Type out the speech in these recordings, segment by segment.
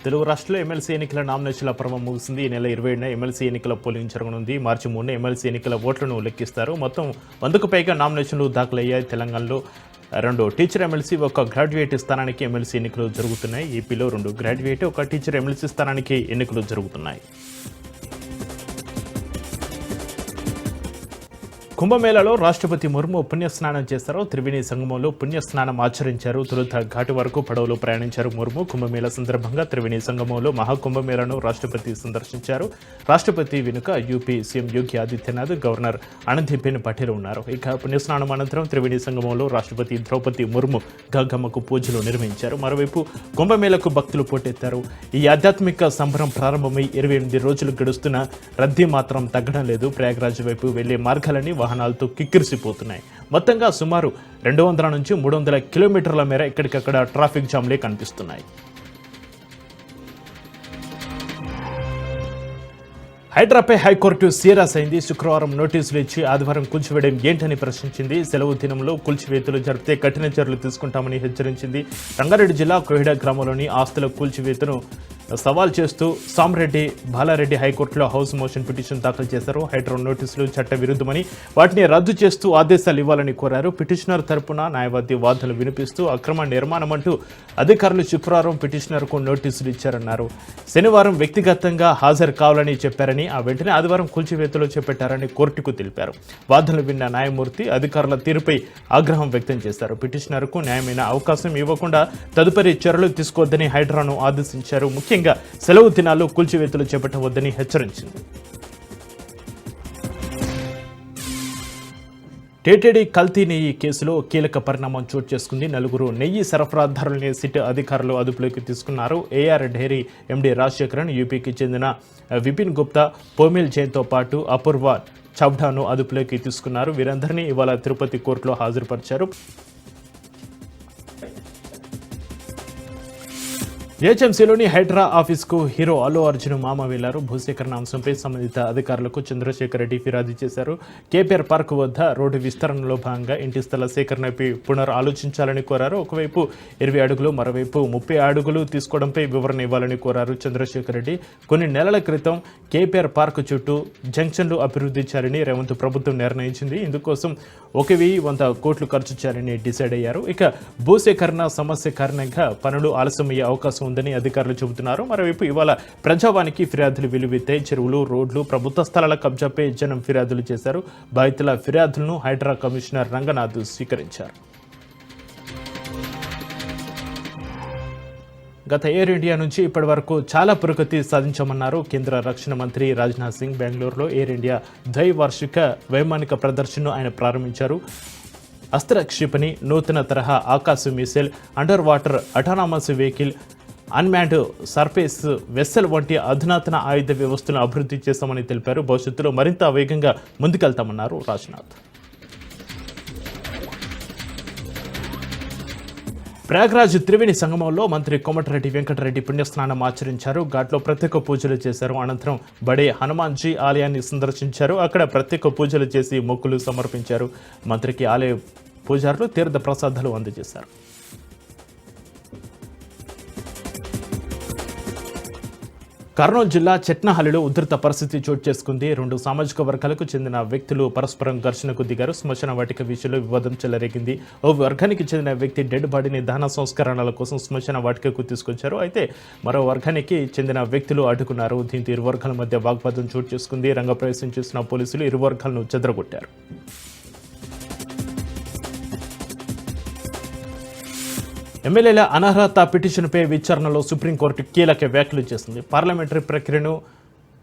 తెలుగు రాష్ట్రంలో ఎమ్మెల్సీ ఎన్నికల నామినేషన్ల పర్వం ముగిసింది. ఈ నెల 20న ఎమ్మెల్సీ ఎన్నికల పోలింగ్ జరగనుంది. మార్చి 3న ఎమ్మెల్సీ ఎన్నికల ఓట్లను లెక్కిస్తారు. మొత్తం 100కు పైగా నామినేషన్లు దాఖలయ్యాయి. తెలంగాణలో 2 టీచర్ ఎమ్మెల్సీ, 1 గ్రాడ్యుయేట్ స్థానానికి ఎమ్మెల్సీ ఎన్నికలు జరుగుతున్నాయి. ఏపీలో 2 గ్రాడ్యుయేట్, 1 టీచర్ ఎమ్మెల్సీ స్థానానికి ఎన్నికలు జరుగుతున్నాయి. కుంభమేళాలో రాష్ట్రపతి ముర్ము పుణ్యస్నానం చేశారు. త్రివేణి సంగమంలో పుణ్యస్నానం ఆచరించారు. తొలుత ఘాటు వరకు పడవలో ప్రయాణించారు ముర్ము. కుంభమేళా సందర్భంగా త్రివేణి సంగమంలో మహాకుంభమేళాను రాష్ట్రపతి సందర్శించారు. రాష్ట్రపతి వెనుక UP CM Yogi Adityanath, governor Anandiben Patel ఉన్నారు. ఇక పుణ్యస్నానం అనంతరం త్రివేణి సంగమంలో రాష్ట్రపతి ద్రౌపది ముర్ము గంగమ్మకు పూజలు నిర్వహించారు. మరోవైపు కుంభమేళకు భక్తులు పోటెత్తారు. ఈ ఆధ్యాత్మిక సంబరం ప్రారంభమై 28 రోజులు గడుస్తున్న రద్దీ మాత్రం తగ్గడం లేదు. ప్రయాగ్రాజ్ వైపు వెళ్లే మార్గాలన్నీ వాహనాలతో కిక్కిరిసిపోతున్నాయి. మొత్తంగా సుమారు 200 నుంచి 300 కిలోమీటర్ల మేర ఎక్కడికక్కడ ట్రాఫిక్ జామ్లే కనిపిస్తున్నాయి. హైడ్రాపై హైకోర్టు సీరియస్ అయింది. శుక్రవారం నోటీసులు ఇచ్చి ఆదివారం కూల్చివేయడం ఏంటని ప్రశ్నించింది. సెలవు దినంలో కూల్చివేతలు జరిపితే కఠిన చర్యలు తీసుకుంటామని హెచ్చరించింది. రంగారెడ్డి జిల్లా కోహిడా గ్రామంలోని ఆస్తుల కూల్చివేతను సవాల్ చేస్తూ సామ్రెడ్డి బాలారెడ్డి హైకోర్టులో హౌస్ మోషన్ పిటిషన్ దాఖలు చేశారు. హైడ్రా నోటీసులు చట్ట విరుద్ధమని, వాటిని రద్దు చేస్తూ ఆదేశాలు ఇవ్వాలని కోరారు. పిటిషనర్ తరపున న్యాయవాది వాదనలు వినిపిస్తూ అక్రమ నిర్మాణం అంటూ అధికారులు శుక్రవారం పిటిషనర్కు నోటీసులు ఇచ్చారన్నారు. శనివారం వ్యక్తిగతంగా హాజరు కావాలని చెప్పారని, ఆ వెంటనే ఆదివారం కూల్చివేతలు చేపట్టారని కోర్టుకు తెలిపారు. వాదనలు విన్న న్యాయమూర్తి అధికారుల తీరుపై ఆగ్రహం వ్యక్తం చేశారు. పిటిషనర్కు న్యాయమైన అవకాశం ఇవ్వకుండా తదుపరి చర్యలు తీసుకోవద్దని హైడ్రాను ఆదేశించారు. ముఖ్యంగా సెలవు దినాల్లో కూల్చివేతలు చేపట్టవద్దని హెచ్చరించింది. టీటీడీ కల్తీ నెయ్యి కేసులో కీలక పరిణామం చోటు చేసుకుంది. 4 నెయ్యి సరఫరాదారులని సిట్ అధికారులు అదుపులోకి తీసుకున్నారు. ఏఆర్ డైరీ ఎండీ రాజశేఖరన్, యూపీకి చెందిన విపిన్ గుప్తా, పోమిల్ జైన్తో పాటు అపూర్వ చౌడాను అదుపులోకి తీసుకున్నారు. వీరందరినీ ఇవాళ తిరుపతి కోర్టులో హాజరుపరిచారు. హెచ్ఎంసీలోని హైడ్రా ఆఫీస్కు హీరో అల్లు అర్జున్ మామ వెళ్లారు. భూసేకరణ అంశంపై సంబంధిత అధికారులకు చంద్రశేఖర్ రెడ్డి ఫిర్యాదు చేశారు. కేపీఆర్ పార్క్ వద్ద రోడ్డు విస్తరణలో భాగంగా ఇంటి స్థల సేకరణపై ఆలోచించాలని కోరారు. ఒకవైపు 20 అడుగులు, మరోవైపు 30 అడుగులు తీసుకోవడంపై వివరణ ఇవ్వాలని కోరారు చంద్రశేఖర్ రెడ్డి. కొన్ని నెలల క్రితం కేపీఆర్ పార్క్ చుట్టూ జంక్షన్లు అభివృద్ధి చేయాలని రేవంత్ ప్రభుత్వం నిర్ణయించింది. ఇందుకోసం 1,100 కోట్లు ఖర్చు చేయాలని డిసైడ్ అయ్యారు. ఇక భూసేకరణ సమస్య కారణంగా పనులు ఆలస్యమయ్యే అవకాశం ఉందని అధికారులు చెబుతున్నారు. మరోవైపు ఇవాళ ప్రజావానికి ఫిర్యాదులు వెలువెత్తాయి. చెరువులు, రోడ్లు, ప్రభుత్వ స్థలాల కబ్జాపై జనం ఫిర్యాదులు చేశారు. బాధితుల ఫిర్యాదులను హైడ్రా కమిషనర్ రంగనాథ్ స్వీకరించారు. గత ఎయిర్ ఇండియా నుంచి ఇప్పటి వరకు చాలా పురోగతి సాధించామన్నారు కేంద్ర రక్షణ మంత్రి రాజ్నాథ్ సింగ్. బెంగళూరులో ఎయిర్ ఇండియా ద్వైవార్షిక వైమానిక ప్రదర్శనను ఆయన ప్రారంభించారు. అస్త్ర క్షిపణి, నూతన తరహా ఆకాశ missile, under water autonomous vehicle, unmanned surface vessel వంటి అధునాతన ఆయుధ వ్యవస్థలను అభివృద్ధి చేస్తామని తెలిపారు. భవిష్యత్తులో మరింత వేగంగా ముందుకెళ్తామన్నారు రాజ్నాథ్. ప్రయాగ్రాజ్ త్రివేణి సంగమంలో మంత్రి కోమటిరెడ్డి వెంకటరెడ్డి పుణ్యస్నానం ఆచరించారు. ఘాట్లో ప్రత్యేక పూజలు చేశారు. అనంతరం బడే హనుమాన్జీ ఆలయాన్ని సందర్శించారు. అక్కడ ప్రత్యేక పూజలు చేసి మొక్కులు సమర్పించారు. మంత్రికి ఆలయ పూజారులు తీర్థ ప్రసాదాలు అందజేశారు. కర్నూలు జిల్లా చెట్నహల్లిలో ఉధృత పరిస్థితి చోటు చేసుకుంది. 2 సామాజిక వర్గాలకు చెందిన వ్యక్తులు పరస్పరం ఘర్షణకు దిగారు. శ్మశాన వాటిక విషయంలో వివాదం చెలరేగింది. ఓ వర్గానికి చెందిన వ్యక్తి డెడ్ బాడీని దహన సంస్కరణల కోసం శ్మశాన వాటికకు తీసుకొచ్చారు. అయితే మరో వర్గానికి చెందిన వ్యక్తులు అడ్డుకున్నారు. దీంతో ఇరు వర్గాల మధ్య వాగ్వాదం చోటు చేసుకుంది. రంగప్రవేశం చేసిన పోలీసులు ఇరు వర్గాలను చెదరగొట్టారు. ఎమ్మెల్యేల అనర్హత పిటిషన్పై విచారణలో సుప్రీంకోర్టు కీలక వ్యాఖ్యలు చేసింది. పార్లమెంటరీ ప్రక్రియను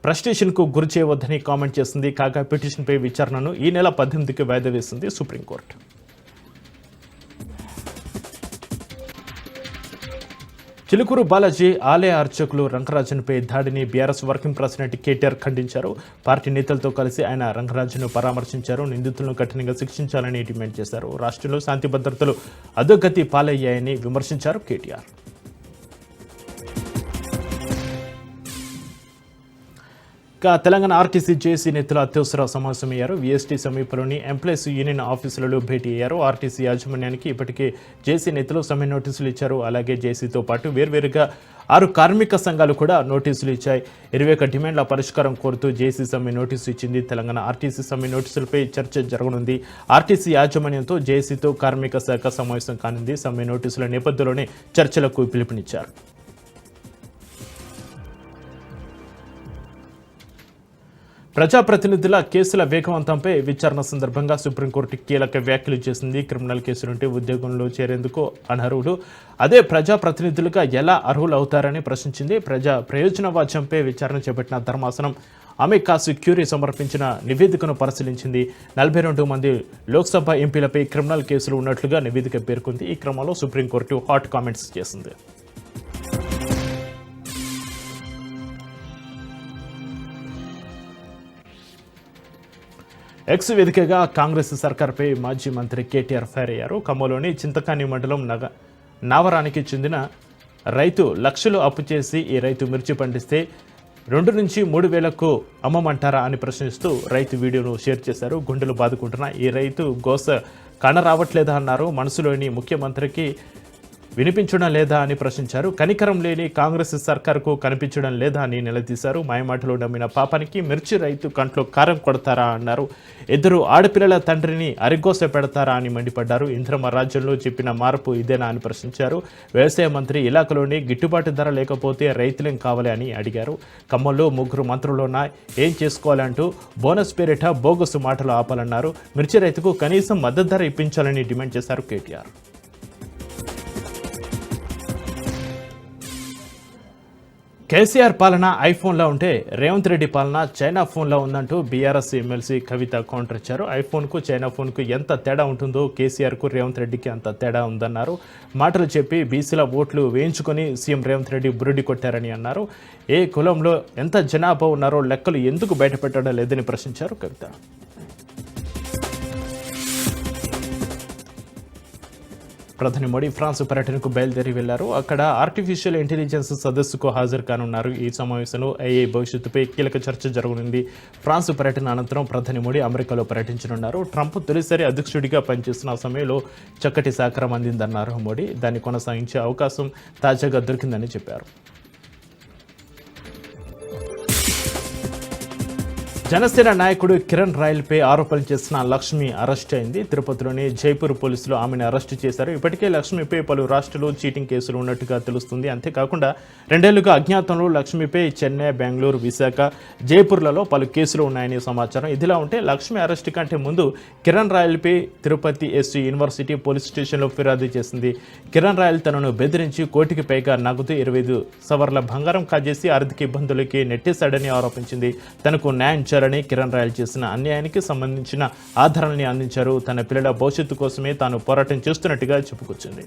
ఫ్రస్ట్రేషన్కు గురి చేయవద్దని కామెంట్ చేసింది. కాగా పిటిషన్పై విచారణను ఈ నెల 18కి వాయిదా వేసింది సుప్రీంకోర్టు. చిలుకూరు బాలాజీ ఆలయ అర్చకులు రంగరాజన్పై దాడిని బీఆర్ఎస్ వర్కింగ్ ప్రెసిడెంట్ కేటీఆర్ ఖండించారు. పార్టీ నేతలతో కలిసి ఆయన రంగరాజన్ను పరామర్శించారు. నిందితులను కఠినంగా శిక్షించాలని డిమాండ్ చేశారు. రాష్ట్రంలో శాంతి భద్రతలు అధోగతి పాలయ్యాయని విమర్శించారు కేటీఆర్. తెలంగాణ ఆర్టీసీ జేసీ నేతలు అత్యవసర సమావేశమయ్యారు. వీఎస్టీ సమీపంలోని ఎంప్లాయీస్ యూనియన్ ఆఫీసులలో భేటీ అయ్యారు. ఆర్టీసీ యాజమాన్యానికి ఇప్పటికే జేసీ నేతలు సమ్మె నోటీసులు ఇచ్చారు. అలాగే జేసీతో పాటు వేర్వేరుగా 6 కార్మిక సంఘాలు కూడా నోటీసులు ఇచ్చాయి. 21 డిమాండ్ల పరిష్కారం కోరుతూ జేసీ సమ్మె నోటీసు ఇచ్చింది. తెలంగాణ ఆర్టీసీ సమ్మె నోటీసులపై చర్చ జరగనుంది. ఆర్టీసీ యాజమాన్యంతో జేసీతో కార్మిక శాఖ సమావేశం కానుంది. సమ్మె నోటీసుల నేపథ్యంలోనే చర్చలకు పిలుపునిచ్చారు. ప్రజాప్రతినిధుల కేసుల వేగవంతంపై విచారణ సందర్భంగా సుప్రీంకోర్టు కీలక వ్యాఖ్యలు చేసింది. క్రిమినల్ కేసులుంటే ఉద్యోగంలో చేరేందుకు అనర్హులు, అదే ప్రజాప్రతినిధులుగా ఎలా అర్హులు అవుతారని ప్రశ్నించింది. ప్రజా ప్రయోజనవాద్యంపై విచారణ చేపట్టిన ధర్మాసనం అమికాస్ క్యూరీ సమర్పించిన నివేదికను పరిశీలించింది. 42 మంది లోక్సభ ఎంపీలపై క్రిమినల్ కేసులు ఉన్నట్లుగా నివేదిక పేర్కొంది. ఈ క్రమంలో సుప్రీంకోర్టు హాట్ కామెంట్స్ చేసింది. ఎక్స్ వేదికగా కాంగ్రెస్ సర్కార్పై మాజీ మంత్రి కేటీఆర్ ఫైర్ అయ్యారు. ఖమ్మంలోని చింతకాని మండలం నావరానికి చెందిన రైతు లక్షలు అప్పు చేసి ఈ రైతు మిర్చి పండిస్తే 2 నుంచి 3 వేలకు అమ్మమంటారా అని ప్రశ్నిస్తూ రైతు వీడియోను షేర్ చేశారు. గుండెలు బాదుకుంటున్న ఈ రైతు గోస కానరావట్లేదా అన్నారు. మనసులోని ముఖ్యమంత్రికి వినిపించడం లేదా అని ప్రశ్నించారు. కనికరం లేని కాంగ్రెస్ సర్కారుకు కనిపించడం లేదా అని నిలదీశారు. మాయమాటలో నమ్మిన పాపానికి మిర్చి రైతు కంట్లో కారం కొడతారా అన్నారు. 2 ఆడపిల్లల తండ్రిని అరిగోస పెడతారా అని మండిపడ్డారు. ఇంద్రమ రాజ్యంలో చెప్పిన మార్పు ఇదేనా అని ప్రశ్నించారు. వ్యవసాయ మంత్రి ఇలాకాలోని గిట్టుబాటు ధర లేకపోతే రైతులేం కావాలి అని అడిగారు. ఖమ్మంలో 3 మంత్రులున్నా ఏం చేసుకోవాలంటూ బోనస్ పేరిట బోగసు మాటలు ఆపాలన్నారు. మిర్చి రైతుకు కనీసం మద్దతు ధర ఇప్పించాలని డిమాండ్ చేశారు కేటీఆర్. కేసీఆర్ పాలన ఐఫోన్లో ఉంటే రేవంత్ రెడ్డి పాలన చైనా ఫోన్లో ఉందంటూ బీఆర్ఎస్ ఎమ్మెల్సీ కవిత కౌంటర్ ఇచ్చారు. ఐఫోన్కు చైనా ఫోన్కు ఎంత తేడా ఉంటుందో కేసీఆర్కు రేవంత్ రెడ్డికి అంత తేడా ఉందన్నారు. మాటలు చెప్పి బీసీల ఓట్లు వేయించుకొని సీఎం రేవంత్ రెడ్డి బురుడి కొట్టారని అన్నారు. ఏ కులంలో ఎంత జనాభా ఉన్నారో లెక్కలు ఎందుకు బయటపెట్టడం లేదని ప్రశ్నించారు కవిత. ప్రధాని మోడీ ఫ్రాన్స్ పర్యటనకు బయలుదేరి వెళ్లారు. అక్కడ ఆర్టిఫిషియల్ ఇంటెలిజెన్స్ సదస్సుకు హాజరు కానున్నారు. ఈ సమావేశంలో ఏఐ భవిష్యత్తుపై కీలక చర్చ జరగనుంది. ఫ్రాన్స్ పర్యటన అనంతరం ప్రధాని మోడీ అమెరికాలో పర్యటించనున్నారు. ట్రంప్ తొలిసారి అధ్యక్షుడిగా పనిచేస్తున్న సమయంలో చక్కటి సహకారం అందిందన్నారు మోడీ. దాన్ని కొనసాగించే అవకాశం తాజాగా దొరికిందని చెప్పారు. జనసేన నాయకుడు కిరణ్ రాయల్పై ఆరోపణలు చేసిన లక్ష్మి అరెస్ట్ అయింది. తిరుపతిలోని జైపూర్ పోలీసులు ఆమెను అరెస్టు చేశారు. ఇప్పటికే లక్ష్మిపై పలు రాష్ట్రాలు చీటింగ్ కేసులు ఉన్నట్టుగా తెలుస్తుంది. అంతేకాకుండా 2 ఏళ్లుగా అజ్ఞాతంలో లక్ష్మిపై చెన్నై, బెంగళూరు, విశాఖ, జైపూర్లలో పలు కేసులు ఉన్నాయని సమాచారం. ఇదిలా ఉంటే లక్ష్మి అరెస్టు కంటే ముందు కిరణ్ రాయల్పై తిరుపతి ఎస్సీ యూనివర్సిటీ పోలీస్ స్టేషన్లో ఫిర్యాదు చేసింది. కిరణ్ రాయల్ తనను బెదిరించి కోటికి పైగా నగదు 25 సవర్ల బంగారం కాజేసి ఆర్థిక ఇబ్బందులకి నెట్టేశాడని ఆరోపించింది. తనకు న్యాయం కిరణ్ రాయల్ చేసిన అన్యాయానికి సంబంధించిన ఆధారాలని అందించారు. తన పిల్లల భవిష్యత్తు కోసమే తాను పోరాటం చేస్తున్నట్టుగా చెప్పుకొచ్చింది.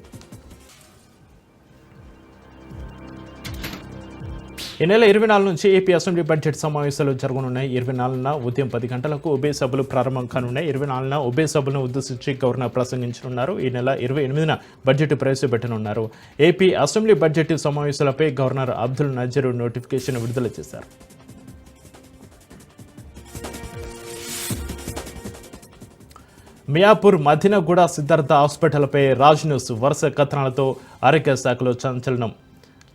ఈ నెల 24 నుంచి ఏపీ అసెంబ్లీ బడ్జెట్ సమావేశాలు జరగనున్నాయి. 24న ఉదయం 10 గంటలకు ఉభయ సభలు ప్రారంభం కానున్నాయి. 24న ఉభయ సభలను ఉద్దేశించి గవర్నర్ ప్రసంగించనున్నారు. ఈ నెల 28న బడ్జెట్ ప్రవేశపెట్టనున్నారు. ఏపీ అసెంబ్లీ బడ్జెట్ సమావేశాలపై గవర్నర్ అబ్దుల్ నజీర్ నోటిఫికేషన్ విడుదల చేశారు. మియాపూర్ మదీనాగూడ సిద్ధార్థ హాస్పిటల్పై రాజ్ న్యూస్ వరుస కథనాలతో ఆరోగ్య శాఖలో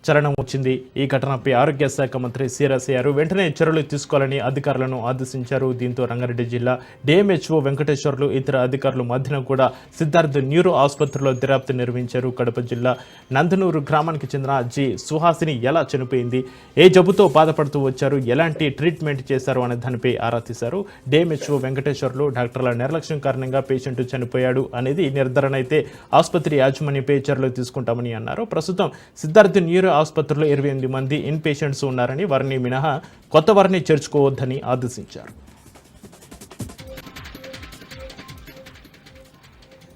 చలనం వచ్చింది. ఈ ఘటనపై ఆరోగ్య శాఖ మంత్రి సీరియస్ అయ్యారు. వెంటనే చర్యలు తీసుకోవాలని అధికారులను ఆదేశించారు. దీంతో రంగారెడ్డి జిల్లా డిఎంహెచ్ఓ వెంకటేశ్వర్లు ఇతర అధికారులు మదీనాగూడ సిద్ధార్థ్ న్యూరో ఆసుపత్రిలో దర్యాప్తు నిర్వహించారు. కడప జిల్లా నందనూరు గ్రామానికి చెందిన జి సుహాసిని ఎలా చనిపోయింది, ఏ జబ్బుతో బాధపడుతూ వచ్చారు, ఎలాంటి ట్రీట్మెంట్ చేశారు అనే దానిపై ఆరా తీశారు. డిఎంహెచ్ఓ వెంకటేశ్వర్లు డాక్టర్ల నిర్లక్ష్యం కారణంగా పేషెంట్ చనిపోయాడు అనేది నిర్ధారణ అయితే ఆసుపత్రి యాజమాన్యంపై చర్యలు తీసుకుంటామని అన్నారు. ప్రస్తుతం సిద్ధార్థ్ న్యూరో ఆసుపత్రిలో 28 మంది ఇన్ పేషెంట్స్ ఉన్నారని, వారిని మినహా కొత్త వారిని చేర్చుకోవద్దని ఆదేశించారు.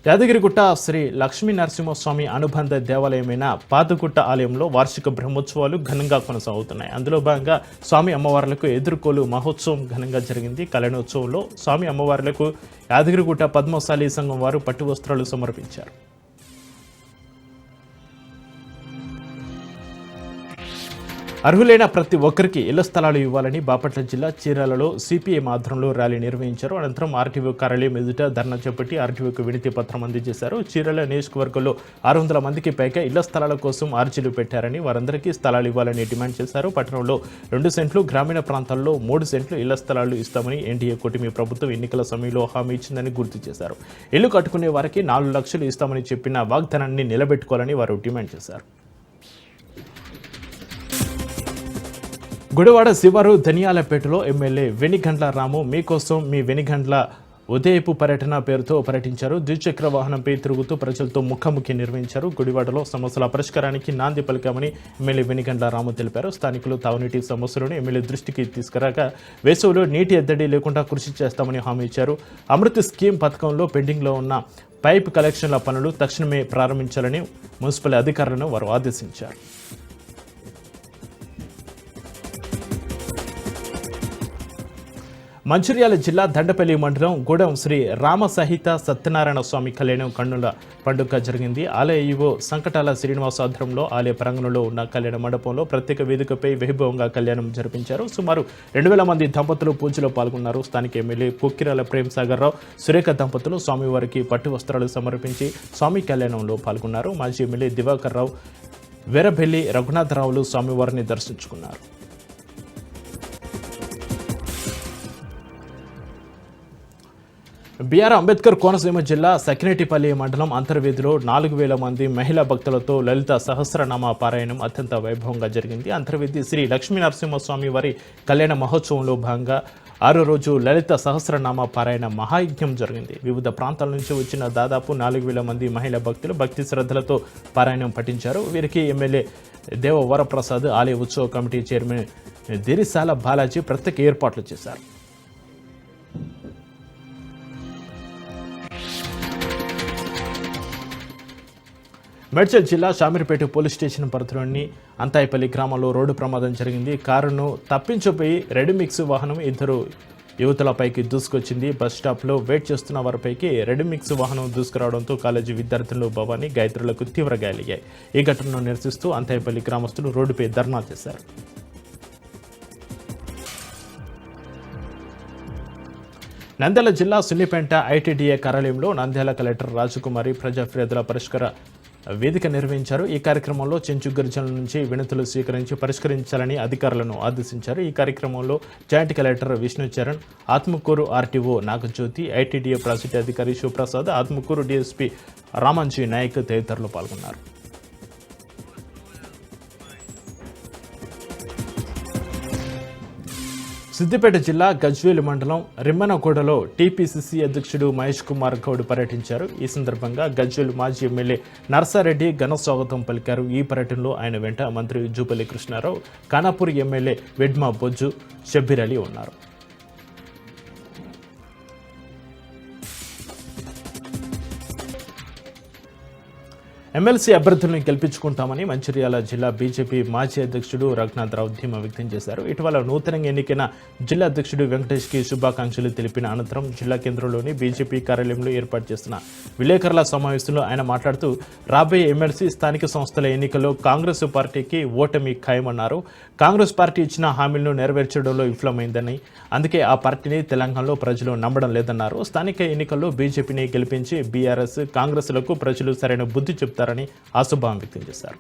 యాదగిరిగుట్ట శ్రీ లక్ష్మీ నరసింహస్వామి అనుబంధ దేవాలయమైన పాతగుట్ట ఆలయంలో వార్షిక బ్రహ్మోత్సవాలు ఘనంగా కొనసాగుతున్నాయి. అందులో భాగంగా స్వామి అమ్మవార్లకు ఎదుర్కోలు మహోత్సవం ఘనంగా జరిగింది. కళ్యాణోత్సవంలో స్వామి అమ్మవార్లకు యాదగిరిగుట్ట పద్మశాలి సంఘం వారు పట్టు వస్త్రాలు సమర్పించారు. అర్హులైన ప్రతి ఒక్కరికి ఇళ్ల స్థలాలు ఇవ్వాలని బాపట్ల జిల్లా చీరాలలో సిపిఎం ఆధ్వర్యంలో ర్యాలీ నిర్వహించారు. అనంతరం ఆర్టీఓ కార్యాలయం ఎదుట ధర్నా చేపట్టి ఆర్టీఓకు వినతి పత్రం అందజేశారు. చీరాల నియోజకవర్గంలో 600 మందికి పైగా ఇళ్ల స్థలాల కోసం ఆర్జీలు పెట్టారని, వారందరికీ స్థలాలు ఇవ్వాలని డిమాండ్ చేశారు. పట్టణంలో 2 సెంట్లు, గ్రామీణ ప్రాంతాల్లో 3 సెంట్లు ఇళ్ల స్థలాలు ఇస్తామని ఎన్డీఏ కూటమి ప్రభుత్వం ఎన్నికల సమయంలో హామీ ఇచ్చిందని గుర్తు చేశారు. ఇల్లు కట్టుకునే వారికి 4 లక్షలు ఇస్తామని చెప్పిన వాగ్దానాన్ని నిలబెట్టుకోవాలని వారు డిమాండ్ చేశారు. గుడివాడ శివారు ధనియాలపేటలో ఎమ్మెల్యే వెనిగండ్ల రాము మీకోసం మీ వెనిగండ్ల ఉదయపు పర్యటన పేరుతో పర్యటించారు. ద్విచక్ర వాహనంపై తిరుగుతూ ప్రజలతో ముఖాముఖి నిర్వహించారు. గుడివాడలో సమస్యల పరిష్కారానికి నాంది పలికామని ఎమ్మెల్యే వెనిగండ్ల రాము తెలిపారు. స్థానికులు తాగునీటి సమస్యలను ఎమ్మెల్యే దృష్టికి తీసుకురాగా వేసవిలో నీటి ఎద్దడి లేకుండా కృషి చేస్తామని హామీ ఇచ్చారు. అమృత్ స్కీమ్ పథకంలో పెండింగ్లో ఉన్న పైప్ కలెక్షన్ల పనులు తక్షణమే ప్రారంభించాలని మున్సిపల్ అధికారులను వారు ఆదేశించారు. మంచిర్యాల జిల్లా దండపల్లి మండలం గూడెం శ్రీ రామ సహిత సత్యనారాయణ స్వామి కళ్యాణం కన్నుల పండుగ జరిగింది. ఆలయ ఈవో సంకటాల శ్రీనివాస ఆధ్వర్యంలో ఆలయ ప్రాంగణంలో ఉన్న కళ్యాణ మండపంలో ప్రత్యేక వేదికపై వైభవంగా కళ్యాణం జరిపించారు. సుమారు 2,000 మంది దంపతులు పూజలో పాల్గొన్నారు. స్థానిక ఎమ్మెల్యే కొక్కిరాల ప్రేమ్ సాగర్ రావు, సురేఖ దంపతులు స్వామివారికి పట్టు వస్త్రాలు సమర్పించి స్వామి కళ్యాణంలో పాల్గొన్నారు. మాజీ ఎమ్మెల్యే దివాకర్ రావు, వీరబెల్లి రఘునాథరావులు స్వామివారిని దర్శించుకున్నారు. బిఆర్ అంబేద్కర్ కోనసీమ జిల్లా సకినేటిపల్లి మండలం అంతర్వేదిలో 4,000 మంది మహిళా భక్తులతో లలిత సహస్రనామ పారాయణం అత్యంత వైభవంగా జరిగింది. అంతర్వేది శ్రీ లక్ష్మీ నరసింహస్వామి వారి కళ్యాణ మహోత్సవంలో భాగంగా 6వ రోజు లలిత సహస్రనామ పారాయణ మహాయజ్ఞం జరిగింది. వివిధ ప్రాంతాల నుంచి వచ్చిన దాదాపు 4,000 మంది మహిళా భక్తులు భక్తి శ్రద్ధలతో పారాయణం పఠించారు. వీరికి ఎమ్మెల్యే దేవ వరప్రసాద్, ఆలయ ఉత్సవ కమిటీ చైర్మన్ దిరిసాల బాలాజీ ప్రత్యేక ఏర్పాట్లు చేశారు. మేడ్చల్ జిల్లా షామీర్పేట పోలీస్ స్టేషన్ పరిధిలోని అంతాయిపల్లి గ్రామంలో రోడ్డు ప్రమాదం జరిగింది. కారును తప్పించిపోయి రెడ్ మిక్స్ వాహనం 2 యువతులపైకి దూసుకొచ్చింది. బస్ స్టాప్లో వెయిట్ చేస్తున్న వారిపైకి రెడ్ మిక్స్ వాహనం దూసుకురావడంతో కాలేజీ విద్యార్థులు భవానీ, గాయత్రులకు తీవ్ర గాయాలయ్యాయి. ఈ ఘటనను నిరసిస్తూ అంతాయిపల్లి గ్రామస్తులు రోడ్డుపై ధర్నా చేశారు. నంద్యాల జిల్లా సున్నిపేట ఐటీడీఏ కార్యాలయంలో నంద్యాల కలెక్టర్ రాజకుమారి ప్రజా ఫిర్యాదుల పరిష్కార వేదిక నిర్వహించారు. ఈ కార్యక్రమంలో చెంచు గిరిజనుల నుంచి వినతులు స్వీకరించి పరిష్కరించాలని అధికారులను ఆదేశించారు. ఈ కార్యక్రమంలో joint collector Vishnu Charan, Atmakur RTO Nagajyothi, ITDA project అధికారి శివప్రసాద్, ఆత్మకూరు డీఎస్పీ రామంజీ నాయక్ తదితరులు పాల్గొన్నారు. సిద్దిపేట జిల్లా గజ్వేల్ మండలం రిమ్మనగూడలో టీపీసీసీ అధ్యక్షుడు మహేష్ కుమార్ గౌడ్ పర్యటించారు. ఈ సందర్భంగా గజ్వేల్ మాజీ ఎమ్మెల్యే నర్సారెడ్డి ఘన స్వాగతం పలికారు. ఈ పర్యటనలో ఆయన వెంట మంత్రి జూపల్లి కృష్ణారావు, ఖానాపూర్ ఎమ్మెల్యే వెడ్మా బొజ్జు, షబ్బీర్ అలీ ఉన్నారు. ఎమ్మెల్సీ అభ్యర్థులను గెలిపించుకుంటామని మంచిర్యాల జిల్లా బీజేపీ మాజీ అధ్యక్షుడు రఘునాథరావు ధీమా వ్యక్తం చేశారు. ఇటీవల నూతనంగా ఎన్నికైన జిల్లా అధ్యక్షుడు వెంకటేష్కి శుభాకాంక్షలు తెలిపిన అనంతరం జిల్లా కేంద్రంలోని బీజేపీ కార్యాలయంలో ఏర్పాటు చేసిన విలేకరుల సమావేశంలో ఆయన మాట్లాడుతూ రాబోయే ఎమ్మెల్సీ స్థానిక సంస్థల ఎన్నికల్లో కాంగ్రెస్ పార్టీకి ఓటమి ఖాయమన్నారు. కాంగ్రెస్ పార్టీ ఇచ్చిన హామీలను నెరవేర్చడంలో విఫలమైందని, అందుకే ఆ పార్టీని తెలంగాణలో ప్రజలు నమ్మడం లేదన్నారు. స్థానిక ఎన్నికల్లో బీజేపీని గెలిపించి బీఆర్ఎస్, కాంగ్రెస్లకు ప్రజలు సరైన బుద్ధి చెప్తారని ఆశాభావం వ్యక్తం చేశారు.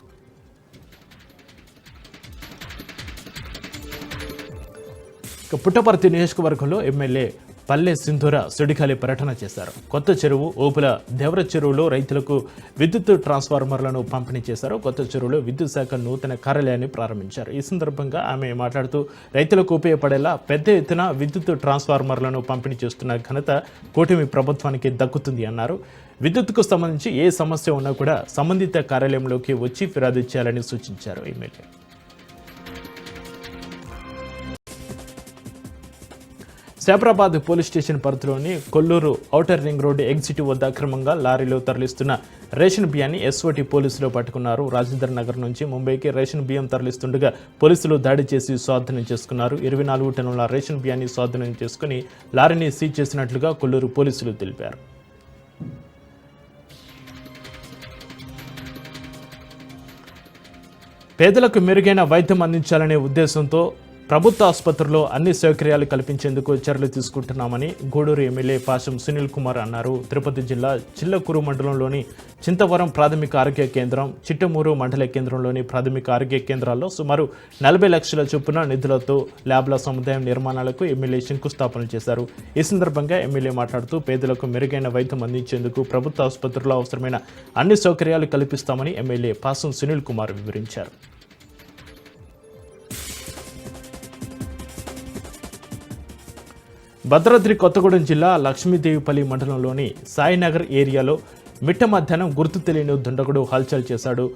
పుట్టపర్తి నియోజకవర్గంలో ఎమ్మెల్యే పల్లె సింధూర సుడిగాలి పర్యటన చేశారు. కొత్త చెరువు, ఓపుల దేవర చెరువులో రైతులకు విద్యుత్ ట్రాన్స్ఫార్మర్లను పంపిణీ చేశారు. కొత్త చెరువులో విద్యుత్ శాఖ నూతన కార్యాలయాన్ని ప్రారంభించారు. ఈ సందర్భంగా ఆమె మాట్లాడుతూ రైతులకు ఉపయోగపడేలా పెద్ద ఎత్తున విద్యుత్ ట్రాన్స్ఫార్మర్లను పంపిణీ చేస్తున్న ఘనత కూటమి ప్రభుత్వానికి దక్కుతుంది అన్నారు. విద్యుత్కు సంబంధించి ఏ సమస్య ఉన్నా కూడా సంబంధిత కార్యాలయంలోకి వచ్చి ఫిర్యాదు చేయాలని సూచించారు ఎమ్మెల్యే. సైబరాబాద్ పోలీస్ స్టేషన్ పరిధిలోని Kolluru outer ring road exit వద్ద అక్రమంగా లారీలో తరలిస్తున్న రేషన్ బియ్యాన్ని ఎస్ఓటీ పోలీసులు పట్టుకున్నారు. రాజేంద్ర నగర్ నుంచి ముంబైకి రేషన్ బియ్యం తరలిస్తుండగా పోలీసులు దాడి చేసి స్వాధీనం చేసుకున్నారు. 24 టన్నుల రేషన్ బియ్యాన్ని స్వాధీనం చేసుకుని లారీని సీజ్ చేసినట్లుగా కొల్లూరు పోలీసులు తెలిపారు. పేదలకు మెరుగైన వైద్యం అందించాలనే ఉద్దేశంతో ప్రభుత్వ ఆసుపత్రుల్లో అన్ని సౌకర్యాలు కల్పించేందుకు చర్యలు తీసుకుంటున్నామని గూడూరు ఎమ్మెల్యే పాశం సునీల్ కుమార్ అన్నారు. తిరుపతి జిల్లా చిల్లకూరు మండలంలోని చింతవరం ప్రాథమిక ఆరోగ్య కేంద్రం, చిట్టమూరు మండల కేంద్రంలోని ప్రాథమిక ఆరోగ్య కేంద్రాల్లో సుమారు 40 లక్షల చొప్పున నిధులతో ల్యాబ్ల సముదాయం నిర్మాణాలకు ఎమ్మెల్యే శంకుస్థాపన చేశారు. ఈ సందర్భంగా ఎమ్మెల్యే మాట్లాడుతూ పేదలకు మెరుగైన వైద్యం అందించేందుకు ప్రభుత్వ ఆసుపత్రుల్లో అవసరమైన అన్ని సౌకర్యాలు కల్పిస్తామని ఎమ్మెల్యే పాశం సునీల్ కుమార్ వివరించారు. భద్రాద్రి కొత్తగూడెం జిల్లా లక్ష్మీదేవిపల్లి మండలంలోని సాయినగర్ ఏరియాలో మిట్ట మధ్యాహ్నం గుర్తు తెలియని దుండగుడు హల్చల్ చేశాడు.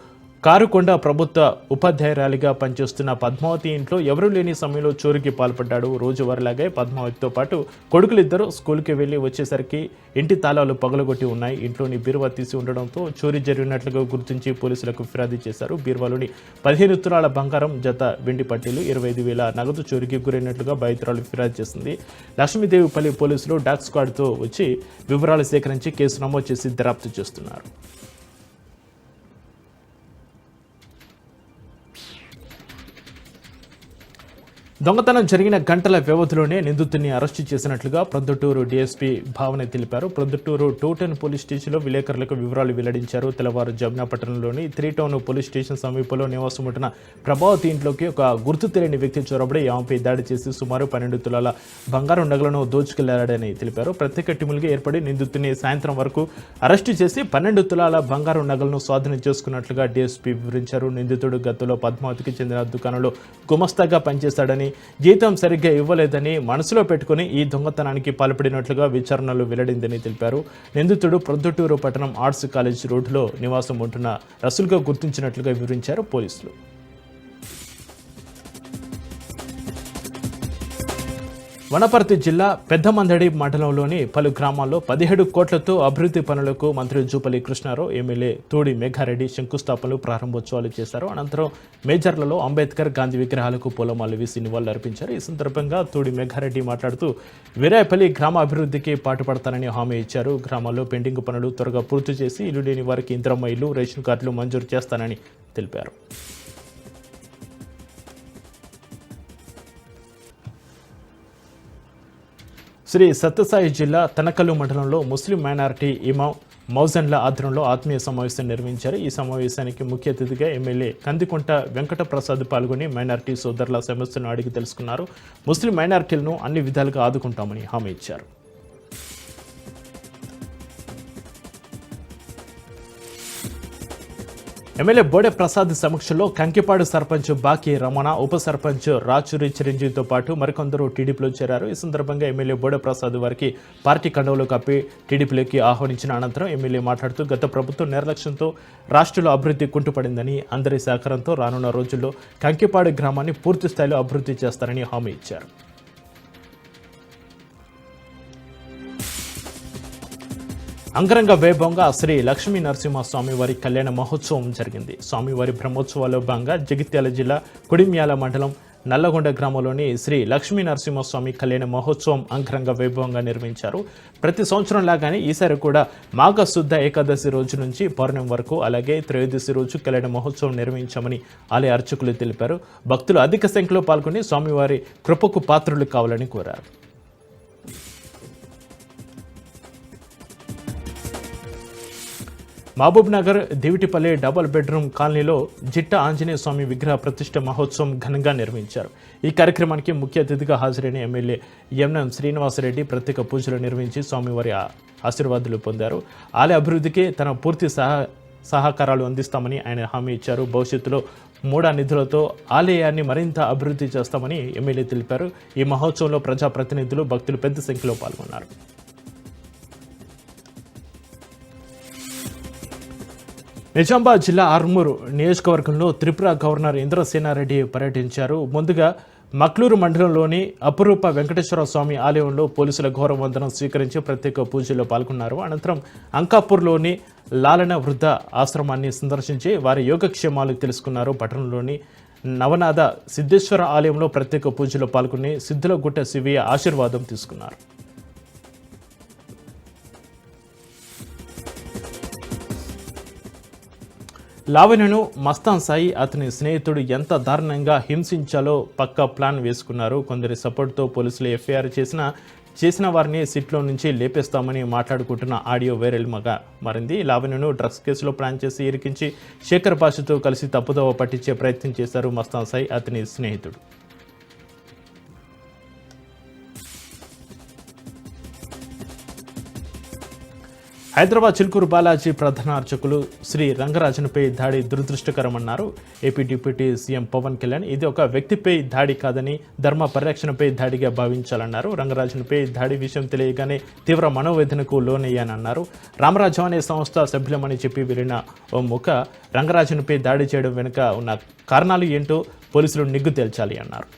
కారుకొండ ప్రభుత్వ ఉపాధ్యాయురాలిగా పనిచేస్తున్న పద్మావతి ఇంట్లో ఎవరూ లేని సమయంలో చోరీకి పాల్పడ్డాడు. రోజువారీలాగే పద్మావతితో పాటు కొడుకులిద్దరూ స్కూల్కి వెళ్లి వచ్చేసరికి ఇంటి తాళాలు పగలగొట్టి ఉన్నాయి. ఇంట్లోని బీరువా తీసి ఉండడంతో చోరీ జరిగినట్లుగా గుర్తించి పోలీసులకు ఫిర్యాదు చేశారు. బీరువాలోని 15 తులాల బంగారం, జత వెండి పట్టీలు, 25,000 నగదు చోరీకి గురైనట్లుగా బాధితురాలు ఫిర్యాదు చేసింది. లక్ష్మీదేవిపల్లి పోలీసులు డాగ్ స్క్వాడ్తో వచ్చి వివరాలు సేకరించి కేసు నమోదు చేసి దర్యాప్తు చేస్తున్నారు. దొంగతనం జరిగిన గంటల వ్యవధిలోనే నిందితుడిని అరెస్టు చేసినట్లుగా ప్రొద్దుటూరు డీఎస్పీ భావన తెలిపారు. ప్రొద్దుటూరు 210 పోలీస్ స్టేషన్లో విలేకరులకు వివరాలు వెల్లడించారు. తెల్లవారు జమునా పట్టణంలోని 3 టౌన్ పోలీస్ స్టేషన్ సమీపంలో నివాసం ఉంటున్న ప్రభావతి ఇంట్లోకి ఒక గుర్తు తెలియని వ్యక్తి చొరబడి ఆమెపై దాడి చేసి సుమారు 12 తులాల బంగారం నగలను దోచుకెళ్లాడని తెలిపారు. ప్రత్యేక టీములుగా ఏర్పడి నిందితుడిని సాయంత్రం వరకు అరెస్టు చేసి 12 తులాల బంగారం నగలను స్వాధీనం చేసుకున్నట్లుగా డీఎస్పీ వివరించారు. నిందితుడు గతంలో పద్మావతికి చెందిన దుకాణంలో గుమస్తాగా పనిచేశాడని, జీతం సరిగ్గా ఇవ్వలేదని మనసులో పెట్టుకుని ఈ దొంగతనానికి పాల్పడినట్లుగా విచారణలో వెల్లడిందని తెలిపారు. నిందితుడు ప్రొద్దుటూరు పట్టణం ఆర్ట్స్ కాలేజ్ రోడ్డులో నివాసం ఉంటున్న రసూల్గా గుర్తించినట్లుగా వివరించారు పోలీసులు. వనపర్తి జిల్లా పెద్దమందడి మండలంలోని పలు గ్రామాల్లో 17 కోట్లతో అభివృద్ధి పనులకు మంత్రి జూపల్లి కృష్ణారావు, ఎమ్మెల్యే తూడి మేఘారెడ్డి శంకుస్థాపనలు, ప్రారంభోత్సవాలు చేశారు. అనంతరం మేజర్లలో అంబేద్కర్, గాంధీ విగ్రహాలకు పూలమాలలు వేసి నివాళులర్పించారు. ఈ సందర్భంగా తూడి మేఘారెడ్డి మాట్లాడుతూ వీరాయపల్లి గ్రామ అభివృద్ధికి పాటుపడతానని హామీ ఇచ్చారు. గ్రామాల్లో పెండింగ్ పనులు త్వరగా పూర్తి చేసి ఇల్లు లేని వారికి ఇందిరమ్మ ఇల్లు, రేషన్ కార్డులు మంజూరు చేస్తానని తెలిపారు. శ్రీ సత్యసాయి జిల్లా తనకల్లు మండలంలో ముస్లిం మైనారిటీ ఇమాం మౌజన్ల ఆధ్వర్యంలో ఆత్మీయ సమావేశం నిర్వహించారు. ఈ సమావేశానికి ముఖ్య అతిథిగా ఎమ్మెల్యే కందికుంట వెంకట ప్రసాద్ పాల్గొని మైనారిటీ సోదరుల సమస్యలను అడిగి తెలుసుకున్నారు. ముస్లిం మైనారిటీలను అన్ని విధాలుగా ఆదుకుంటామని హామీ ఇచ్చారు. ఎమ్మెల్యే బోడే ప్రసాద్ సమక్షంలో కంకిపాడు సర్పంచ్ బాకీ రమణ, ఉప సర్పంచ్ రాచూరి చిరంజీవితో పాటు మరికొందరు టీడీపీలో చేరారు. ఈ సందర్భంగా ఎమ్మెల్యే బోడే ప్రసాద్ వారికి పార్టీ కండువాలు కప్పి టీడీపీలోకి ఆహ్వానించిన అనంతరం ఎమ్మెల్యే మాట్లాడుతూ గత ప్రభుత్వం నిర్లక్ష్యంతో రాష్ట్రంలో అభివృద్ధి కుంటుపడిందని, అందరి సహకారంతో రానున్న రోజుల్లో కంకిపాడు గ్రామాన్ని పూర్తి స్థాయిలో అభివృద్ధి చేస్తారని హామీ ఇచ్చారు. అంగరంగ వైభవంగా శ్రీ లక్ష్మీ నరసింహస్వామి వారి కళ్యాణ మహోత్సవం జరిగింది. స్వామివారి బ్రహ్మోత్సవాల్లో భాగంగా జగిత్యాల జిల్లా కుడిమ్యాల మండలం నల్లగొండ గ్రామంలోని శ్రీ లక్ష్మీ నరసింహస్వామి కళ్యాణ మహోత్సవం అంగరంగ వైభవంగా నిర్వహించారు. ప్రతి సంవత్సరం లాగానే ఈసారి కూడా మాఘ శుద్ధ ఏకాదశి రోజు నుంచి పౌర్ణమి వరకు, అలాగే త్రయోదశి రోజు కళ్యాణ మహోత్సవం నిర్వహించామని ఆలయ అర్చకులు తెలిపారు. భక్తులు అధిక సంఖ్యలో పాల్గొని స్వామివారి కృపకు పాత్రులు కావాలని కోరారు. మహబూబ్ నగర్ దివిటిపల్లి డబుల్ బెడ్రూమ్ కాలనీలో జిట్ట ఆంజనేయ స్వామి విగ్రహ ప్రతిష్ఠ మహోత్సవం ఘనంగా నిర్వహించారు. ఈ కార్యక్రమానికి ముఖ్య అతిథిగా హాజరైన ఎమ్మెల్యే ఎంఎం శ్రీనివాసరెడ్డి ప్రత్యేక పూజలు నిర్వహించి స్వామివారి ఆశీర్వాదాలు పొందారు. ఆలయ అభివృద్ధికి తన పూర్తి సహకారాలు అందిస్తామని ఆయన హామీ ఇచ్చారు. భవిష్యత్తులో మూడా నిధులతో ఆలయాన్ని మరింత అభివృద్ధి చేస్తామని ఎమ్మెల్యే తెలిపారు. ఈ మహోత్సవంలో ప్రజాప్రతినిధులు, భక్తులు పెద్ద సంఖ్యలో పాల్గొన్నారు. నిజామాబాద్ జిల్లా ఆర్మూరు నియోజకవర్గంలో త్రిపుర గవర్నర్ ఇంద్రసేనారెడ్డి పర్యటించారు. ముందుగా మక్లూరు మండలంలోని అపురూప వెంకటేశ్వర స్వామి ఆలయంలో పోలీసుల గౌరవ వందనం స్వీకరించి ప్రత్యేక పూజల్లో పాల్గొన్నారు. అనంతరం అంకాపూర్లోని లాలన వృద్ధ ఆశ్రమాన్ని సందర్శించి వారి యోగక్షేమాలు తెలుసుకున్నారు. పట్టణంలోని నవనాథ సిద్ధేశ్వర ఆలయంలో ప్రత్యేక పూజలో పాల్గొని సిద్ధులగుట్ట శివయ్య ఆశీర్వాదం తీసుకున్నారు. లావణ్యను మస్తాన్ సాయి అతని స్నేహితుడు ఎంత దారుణంగా హింసించాలో పక్కా ప్లాన్ వేసుకున్నారు. కొందరి సపోర్ట్తో పోలీసులు ఎఫ్ఐఆర్ చేసిన వారిని సిట్లో నుంచి లేపేస్తామని మాట్లాడుకుంటున్న ఆడియో వైరల్గా మారింది. లావణ్యను డ్రగ్స్ కేసులో ప్లాన్ చేసి ఇరికించి శేఖర్ భాషతో కలిసి తప్పుదోవ పట్టించే ప్రయత్నం చేశారు మస్తాన్ సాయి అతని స్నేహితుడు. హైదరాబాద్ చిలుకూరు బాలాజీ ప్రధాన అర్చకులు శ్రీ రంగరాజన్పై దాడి దురదృష్టకరమన్నారు AP deputy CM Pawan Kalyan. ఇది ఒక వ్యక్తిపై దాడి కాదని ధర్మ పరిరక్షణపై దాడిగా భావించాలన్నారు. రంగరాజన్పై దాడి విషయం తెలియగానే తీవ్ర మనోవేదనకు లోనయ్యానన్నారు. రామరాజ్యం అనే సంస్థ సభ్యులమని చెప్పి వెళ్ళిన ఓ ముఖ రంగరాజన్పై దాడి చేయడం వెనుక ఉన్న కారణాలు ఏంటో పోలీసులు నిగ్గు తేల్చాలి అన్నారు.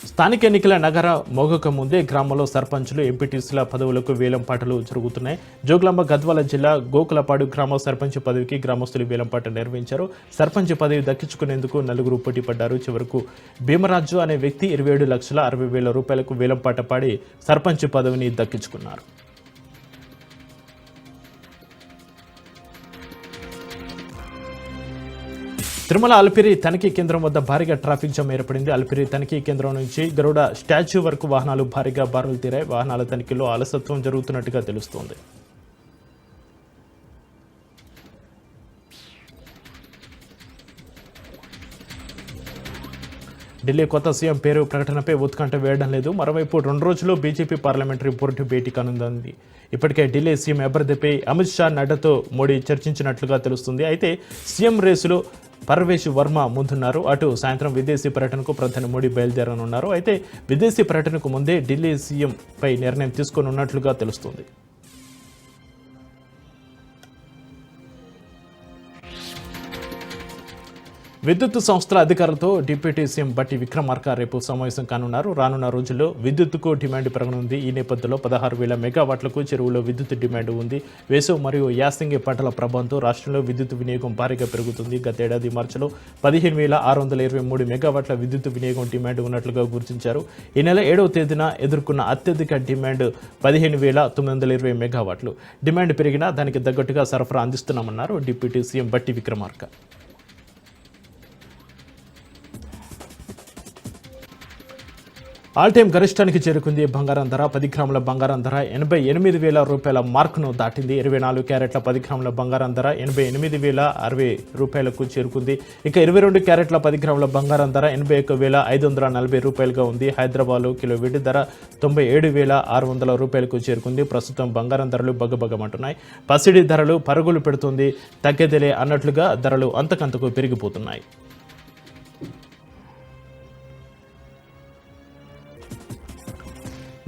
స్థానిక ఎన్నికల నగర మోగక ముందే గ్రామంలో సర్పంచులు ఎంపీటీసీల పదవులకు వేలంపాటలు జరుగుతున్నాయి. జోగులాంబ గద్వాల జిల్లా గోకులపాడు గ్రామ సర్పంచ్ పదవికి గ్రామస్తులు వేలంపాట నిర్వహించారు. సర్పంచ్ పదవి దక్కించుకునేందుకు నలుగురు పోటీ పడ్డారు. చివరకు భీమరాజు అనే వ్యక్తి 27,60,000 రూపాయలకు వేలంపాట పాడి సర్పంచ్ పదవిని దక్కించుకున్నారు. తిరుమల అలిపిరి తనిఖీ కేంద్రం వద్ద భారీగా ట్రాఫిక్ జామ్ ఏర్పడింది. అలిపిరి తనిఖీ కేంద్రం నుంచి గరుడ స్టాచ్యూ వరకు వాహనాలు భారీగా బారులు తీరాయి. వాహనాల తనిఖీలో అలసత్వం జరుగుతున్నట్టుగా తెలుస్తోంది. ఢిల్లీ కొత్త సీఎం పేరు ప్రకటనపై ఉత్కంఠ వేయడం లేదు. మరోవైపు 2 రోజుల్లో బీజేపీ పార్లమెంటరీ బోర్డు భేటీ కానుంది. ఇప్పటికే ఢిల్లీ సీఎం అభ్యర్థిపై అమిత్ షా, నడ్డాతో మోడీ చర్చించినట్లుగా తెలుస్తుంది. అయితే సీఎం రేసులో పర్వేష్ వర్మ ముందున్నారు. అటు సాయంత్రం విదేశీ పర్యటనకు ప్రధాని మోడీ బయలుదేరనున్నారు. అయితే విదేశీ పర్యటనకు ముందే ఢిల్లీ సీఎం పై నిర్ణయం తీసుకోనున్నట్లుగా తెలుస్తుంది. విద్యుత్ సంస్థల అధికారులతో డిప్యూటీ సీఎం బట్టి విక్రమార్క రేపు సమావేశం కానున్నారు. రానున్న రోజుల్లో విద్యుత్తుకు డిమాండ్ పెరగనుంది. ఈ నేపథ్యంలో 16,000 మెగావాట్లకు చెరువులో విద్యుత్ డిమాండ్ ఉంది. వేసవి మరియు యాసంగి పంటల ప్రభావంతో రాష్ట్రంలో విద్యుత్ వినియోగం భారీగా పెరుగుతుంది. గతేడాది మార్చిలో 15,623 మెగావాట్ల విద్యుత్ వినియోగం డిమాండ్ ఉన్నట్లుగా గుర్తించారు. ఈ నెల 7వ తేదీన ఎదుర్కొన్న అత్యధిక డిమాండ్ 15,920 మెగావాట్లు. డిమాండ్ పెరిగినా దానికి తగ్గట్టుగా సరఫరా అందిస్తున్నామన్నారు డిప్యూటీ సీఎం బట్టి విక్రమార్క. ఆల్ టైమ్ గరిష్టానికి చేరుకుంది బంగారం ధర. 10 గ్రాముల బంగారం ధర 88,000 రూపాయల మార్కును దాటింది. 24 క్యారెట్ల 10 గ్రాముల బంగారం ధర 88,060 రూపాయలకు చేరుకుంది. ఇక 22 క్యారెట్ల 10 గ్రాముల బంగారం ధర 81,540 రూపాయలుగా ఉంది. హైదరాబాద్లో కిలో వెండి ధర 97,600 రూపాయలకు చేరుకుంది. ప్రస్తుతం బంగారం ధరలు బగబగమంటున్నాయి. పసిడి ధరలు పరుగులు పెడుతుంది. తగ్గేదిలే అన్నట్లుగా ధరలు అంతకంతకు పెరిగిపోతున్నాయి.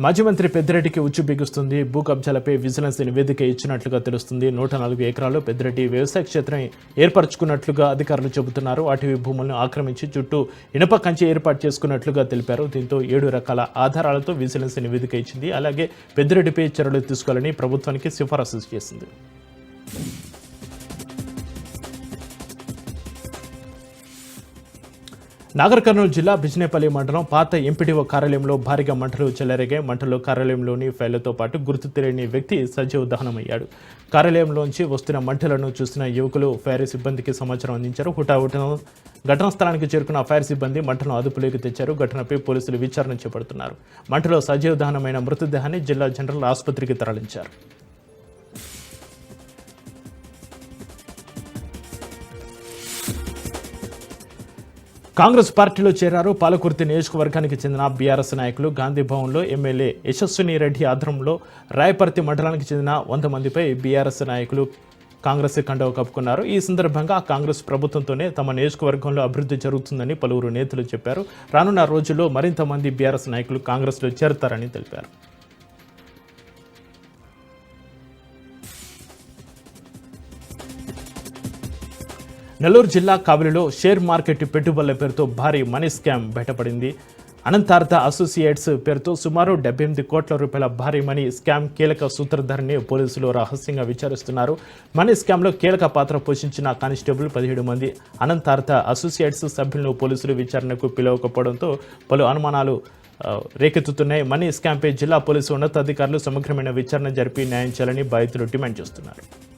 మాజీ మంత్రి పెద్దిరెడ్డికి ఉచ్చు బిగుస్తుంది. భూ కబ్జాలపై విజిలెన్స్ నివేదిక ఇచ్చినట్లుగా తెలుస్తుంది. 104 ఎకరాల్లో పెద్దిరెడ్డి వ్యవసాయ క్షేత్రం ఏర్పరచుకున్నట్లుగా అధికారులు చెబుతున్నారు. అటవీ భూములను ఆక్రమించి చుట్టూ ఇనుప కంచె ఏర్పాటు చేసుకున్నట్లుగా తెలిపారు. దీంతో 7 రకాల ఆధారాలతో విజిలెన్స్ నివేదిక ఇచ్చింది. అలాగే పెద్దిరెడ్డిపై చర్యలు తీసుకోవాలని ప్రభుత్వానికి సిఫారసు చేసింది. నాగర్ కర్నూలు జిల్లా బిజినేపల్లి మండలం పాత ఎంపీడీఓ కార్యాలయంలో భారీగా మంటలు చెలరేగాయి. మంటల్లో కార్యాలయంలోని ఫైళ్లతో పాటు గుర్తు తెలియని వ్యక్తి సజీవ దహనమయ్యాడు. కార్యాలయంలోంచి వస్తున్న మంటలను చూసిన యువకులు ఫైర్ సిబ్బందికి సమాచారం అందించారు. హుటాహుటిన ఘటనా స్థలానికి చేరుకున్న ఫైర్ సిబ్బంది మంటలను అదుపులోకి తెచ్చారు. ఘటనపై పోలీసులు విచారణ చేపడుతున్నారు. మంటలో సజీవ దహనమైన మృతదేహాన్ని జిల్లా జనరల్ ఆసుపత్రికి తరలించారు. కాంగ్రెస్ పార్టీలో చేరారు. పాలకుర్తి నియోజకవర్గానికి చెందిన బీఆర్ఎస్ నాయకులు. గాంధీ భవన్లో ఎమ్మెల్యే యశస్విని రెడ్డి ఆధ్వర్యంలో రాయపర్తి మండలానికి చెందిన 100 మందిపై బీఆర్ఎస్ నాయకులు కాంగ్రెస్ కండువా కప్పుకున్నారు. ఈ సందర్భంగా కాంగ్రెస్ ప్రభుత్వంతోనే తమ నియోజకవర్గంలో అభివృద్ధి జరుగుతుందని పలువురు నేతలు చెప్పారు. రానున్న రోజుల్లో మరింత మంది బీఆర్ఎస్ నాయకులు కాంగ్రెస్లో చేరతారని తెలిపారు. నెల్లూరు జిల్లా కావలిలో షేర్ మార్కెట్ పెట్టుబడుల పేరుతో భారీ మనీ స్కామ్ బయటపడింది. అనంతార్థ అసోసియేట్స్ పేరుతో సుమారు 78 కోట్ల రూపాయల భారీ మనీ స్కామ్ కీలక సూత్రధారిని పోలీసులు రహస్యంగా విచారిస్తున్నారు. మనీ స్కామ్లో కీలక పాత్ర పోషించిన కానిస్టేబుల్ 17 మంది అనంతార్థ అసోసియేట్స్ సభ్యులను పోలీసులు విచారణకు పిలవకపోవడంతో పలు అనుమానాలు రేకెత్తుతున్నాయి. మనీ స్కామ్పై జిల్లా పోలీసు ఉన్నతాధికారులు సమగ్రమైన విచారణ జరిపి న్యాయం చేయాలని బాధితులు డిమాండ్ చేస్తున్నారు.